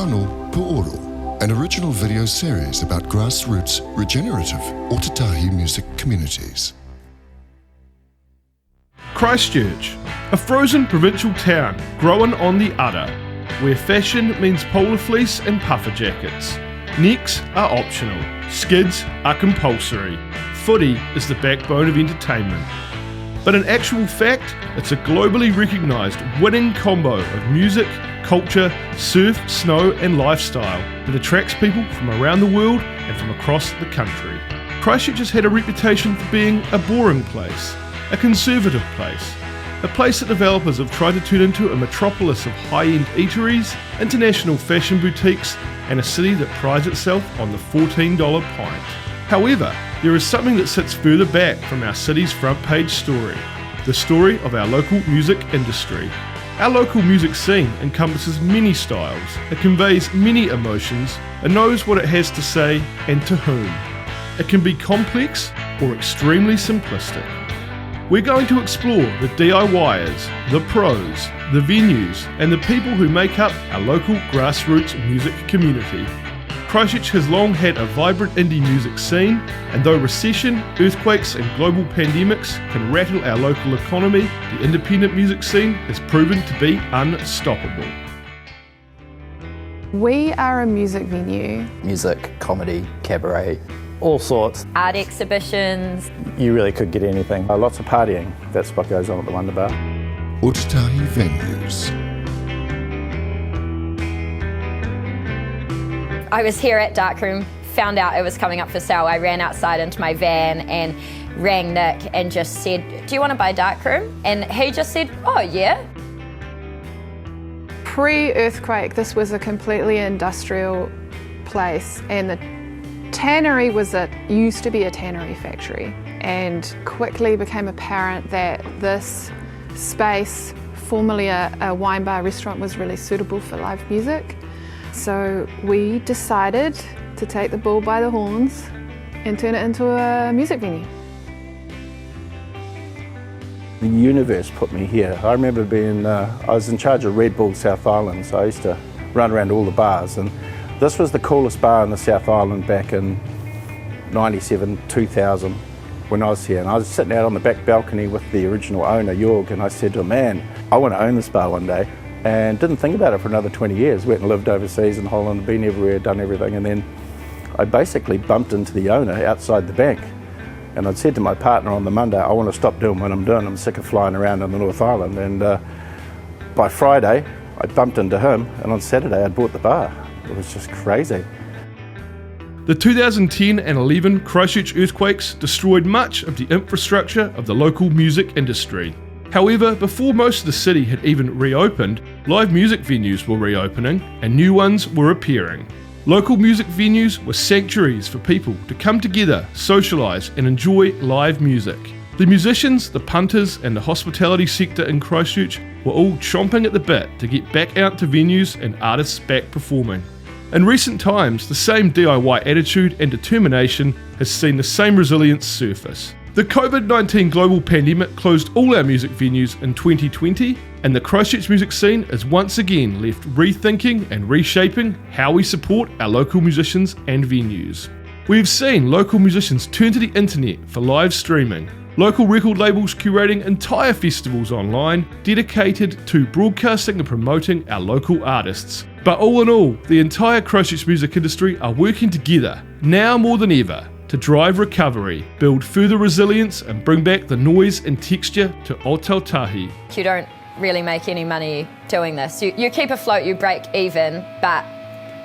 Kākano, Puoro, an original video series about grassroots, regenerative Ōtautahi music communities. Christchurch, a frozen provincial town growing on the udder, where fashion means polar fleece and puffer jackets. Necks are optional, skids are compulsory. Footy is the backbone of entertainment. But in actual fact, it's a globally recognised winning combo of music, culture, surf, snow and lifestyle that attracts people from around the world and from across the country. Christchurch has had a reputation for being a boring place, a conservative place, a place that developers have tried to turn into a metropolis of high-end eateries, international fashion boutiques and a city that prides itself on the $14 pint. However, there is something that sits further back from our city's front page story, the story of our local music industry. Our local music scene encompasses many styles, it conveys many emotions, and knows what it has to say and to whom. It can be complex or extremely simplistic. We're going to explore the DIYers, the pros, the venues, and the people who make up our local grassroots music community. Christchurch has long had a vibrant indie music scene, and though recession, earthquakes and global pandemics can rattle our local economy, the independent music scene has proven to be unstoppable. We are a music venue. Music, comedy, cabaret, all sorts. Art exhibitions. You really could get anything. Lots of partying, that's what goes on at the Wonder Bar. Ōtautahi venues. I was here at Darkroom, found out it was coming up for sale. I ran outside into my van and rang Nick and just said, "Do you want to buy Darkroom?" And he just said, "Oh yeah." Pre-earthquake, this was a completely industrial place, and the tannery used to be a tannery factory, and quickly became apparent that this space, formerly a wine bar restaurant, was really suitable for live music. So we decided to take the bull by the horns and turn it into a music venue. The universe put me here. I remember I was in charge of Red Bull South Island, so I used to run around all the bars, and this was the coolest bar in the South Island back in 97, 2000 when I was here. And I was sitting out on the back balcony with the original owner, Jorg, and I said to him, "Man, I want to own this bar one day." And didn't think about it for another 20 years. Went and lived overseas in Holland, been everywhere, done everything, and then I basically bumped into the owner outside the bank. And I'd said to my partner on the Monday, "I want to stop doing what I'm doing. I'm sick of flying around in the North Island." And by Friday, I bumped into him, and on Saturday I'd bought the bar. It was just crazy. The 2010 and 11 Christchurch earthquakes destroyed much of the infrastructure of the local music industry. However, before most of the city had even reopened, live music venues were reopening and new ones were appearing. Local music venues were sanctuaries for people to come together, socialise and enjoy live music. The musicians, the punters and the hospitality sector in Christchurch were all chomping at the bit to get back out to venues and artists back performing. In recent times, the same DIY attitude and determination has seen the same resilience surface. The COVID-19 global pandemic closed all our music venues in 2020, and the Christchurch music scene is once again left rethinking and reshaping how we support our local musicians and venues. We have seen local musicians turn to the internet for live streaming, local record labels curating entire festivals online dedicated to broadcasting and promoting our local artists. But all in all, the entire Christchurch music industry are working together, now more than ever, to drive recovery, build further resilience and bring back the noise and texture to Ōtautahi. You don't really make any money doing this. You keep afloat, you break even, but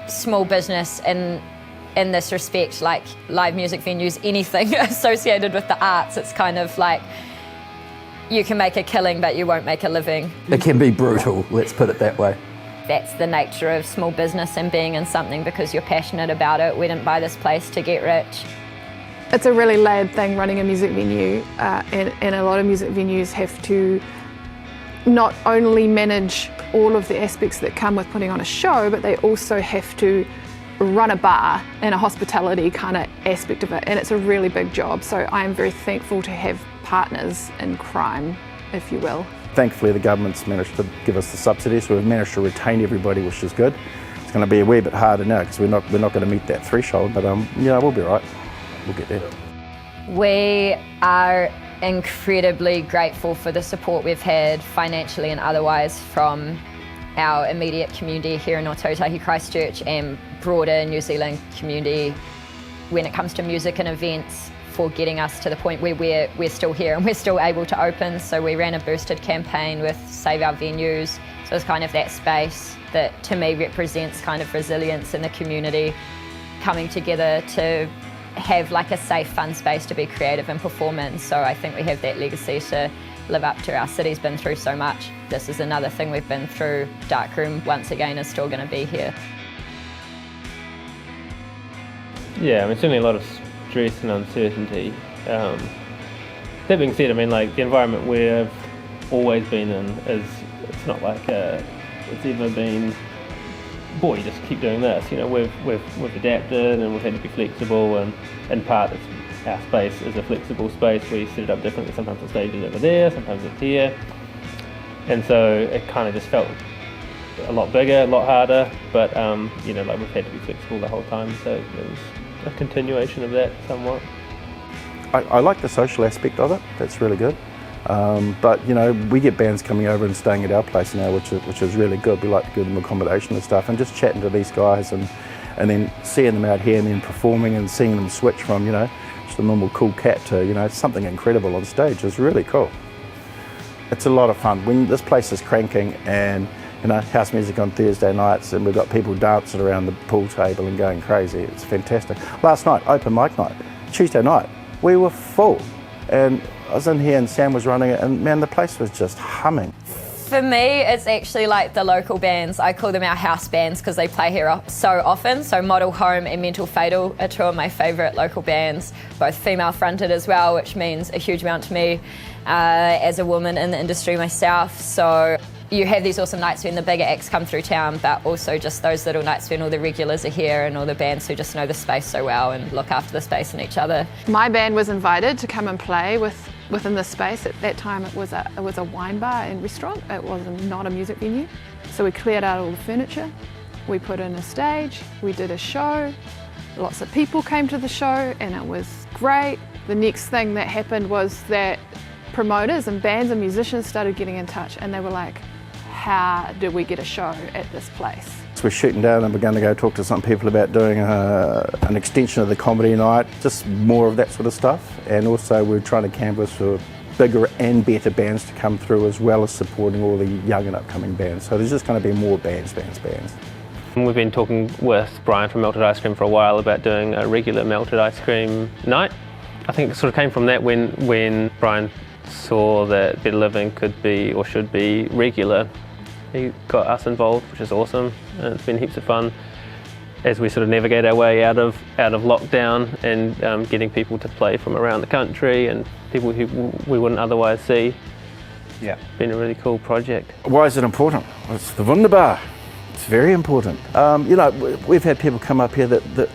small business in this respect, like live music venues, anything associated with the arts, it's kind of like you can make a killing but you won't make a living. It can be brutal, let's put it that way. That's the nature of small business and being in something because you're passionate about it. We didn't buy this place to get rich. It's a really layered thing running a music venue, and a lot of music venues have to not only manage all of the aspects that come with putting on a show, but they also have to run a bar and a hospitality kind of aspect of it, and it's a really big job. So I am very thankful to have partners in crime, if you will. Thankfully the government's managed to give us the subsidies, so we've managed to retain everybody, which is good. It's going to be a wee bit harder now because we're not going to meet that threshold, but we'll be right. We'll get there. We are incredibly grateful for the support we've had financially and otherwise from our immediate community here in Ōtautahi, Christchurch, and broader New Zealand community when it comes to music and events, for getting us to the point where we're still here and we're still able to open. So we ran a boosted campaign with Save Our Venues. So it's kind of that space that to me represents kind of resilience in the community, coming together to have like a safe, fun space to be creative and perform in. So I think we have that legacy to live up to. Our city's been through so much. This is another thing we've been through. Darkroom, once again, is still going to be here. Yeah, I mean, certainly a lot of stress and uncertainty. That being said, I mean, like the environment we've always been in is, it's not like it's ever been, boy, you just keep doing this. You know, we've adapted and we've had to be flexible, and in part it's, our space is a flexible space. We set it up differently. Sometimes the stage is over there, sometimes it's here, and so it kind of just felt a lot bigger, a lot harder. But you know, like we've had to be flexible the whole time, so it was a continuation of that somewhat. I like the social aspect of it. That's really good. But you know, we get bands coming over and staying at our place now, which is really good. We like to give them accommodation and stuff, and just chatting to these guys and then seeing them out here and then performing and seeing them switch from, you know, just a normal cool cat to, you know, something incredible on stage is really cool. It's a lot of fun when this place is cranking, and you know, house music on Thursday nights, and we've got people dancing around the pool table and going crazy. It's fantastic. Last night, open mic night, Tuesday night, we were full, and I was in here and Sam was running it, and man, the place was just humming. For me, it's actually like the local bands. I call them our house bands because they play here so often. So Model Home and Mental Fatal are two of my favourite local bands, both female fronted as well, which means a huge amount to me as a woman in the industry myself. So you have these awesome nights when the bigger acts come through town, but also just those little nights when all the regulars are here and all the bands who just know the space so well and look after the space and each other. My band was invited to come and play within this space. At that time it was a wine bar and restaurant. It was not a music venue. So we cleared out all the furniture, we put in a stage, we did a show, lots of people came to the show and it was great. The next thing that happened was that promoters and bands and musicians started getting in touch, and they were like, how do we get a show at this place? So we're shooting down and we're going to go talk to some people about doing an extension of the comedy night, just more of that sort of stuff. And also we're trying to canvass for bigger and better bands to come through, as well as supporting all the young and upcoming bands. So there's just going to be more bands. We've been talking with Brian from Melted Ice Cream for a while about doing a regular Melted Ice Cream night. I think it sort of came from that when Brian saw that Better Living could be or should be regular. He got us involved, which is awesome, and it's been heaps of fun as we sort of navigate our way out of lockdown and getting people to play from around the country and people who we wouldn't otherwise see. Yeah, been a really cool project. Why is it important? Well, it's the wunderbar. It's very important. You know, we've had people come up here that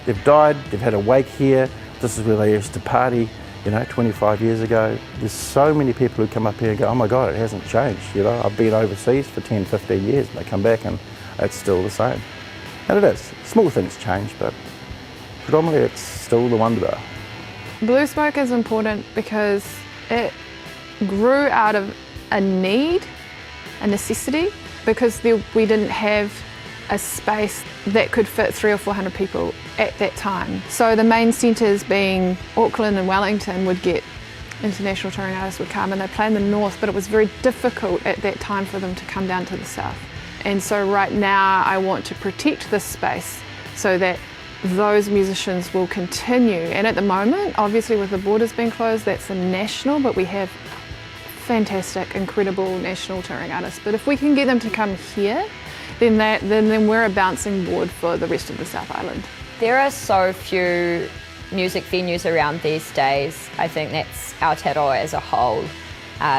they've died, they've had a wake here. This is where they used to party, you know, 25 years ago. There's so many people who come up here and go, oh my God, it hasn't changed. You know, I've been overseas for 10, 15 years, and they come back and it's still the same. And it is. Small things change, but predominantly it's still the wunderbar. Blue Smoke is important because it grew out of a need, a necessity, because we didn't have a space that could fit 300 or 400 people at that time. So the main centres being Auckland and Wellington would get international touring artists would come and they'd play in the north, but it was very difficult at that time for them to come down to the south. And so right now I want to protect this space so that those musicians will continue. And at the moment, obviously with the borders being closed, that's a national, but we have fantastic, incredible national touring artists. But if we can get them to come here, then we're a bouncing board for the rest of the South Island. There are so few music venues around these days. I think that's Aotearoa as a whole.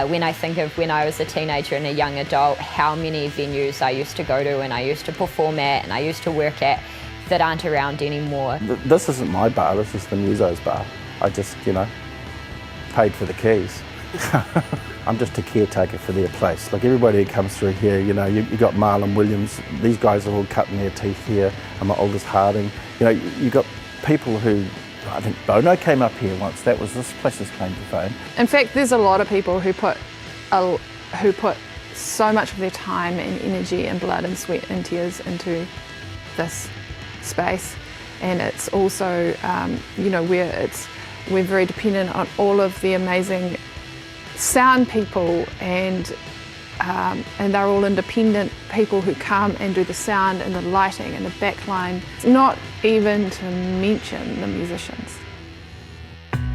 When I think of when I was a teenager and a young adult, how many venues I used to go to and I used to perform at and I used to work at that aren't around anymore. This isn't my bar, this is the Muso's bar. I just, you know, paid for the keys. I'm just a caretaker for their place. Like everybody who comes through here, you know, you got Marlon Williams, these guys are all cutting their teeth here, and my oldest Harding. You know, you got people who, I think Bono came up here once, this place's claim to fame. In fact, there's a lot of people who put so much of their time and energy and blood and sweat and tears into this space, and it's also, you know, we're very dependent on all of the amazing sound people, and they're all independent people who come and do the sound and the lighting and the backline, not even to mention the musicians.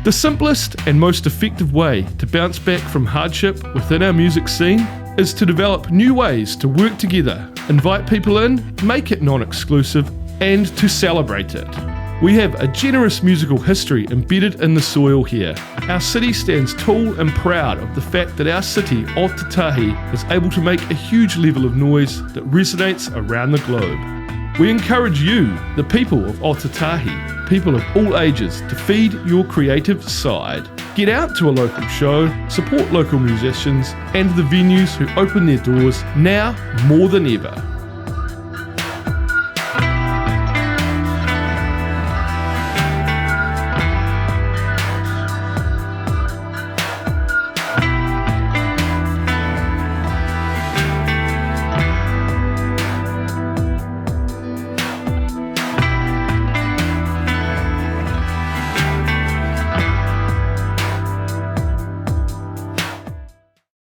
The simplest and most effective way to bounce back from hardship within our music scene is to develop new ways to work together, invite people in, make it non-exclusive, and to celebrate it. We have a generous musical history embedded in the soil here. Our city stands tall and proud of the fact that our city, Ōtautahi, is able to make a huge level of noise that resonates around the globe. We encourage you, the people of Ōtautahi, people of all ages, to feed your creative side. Get out to a local show, support local musicians and the venues who open their doors now more than ever.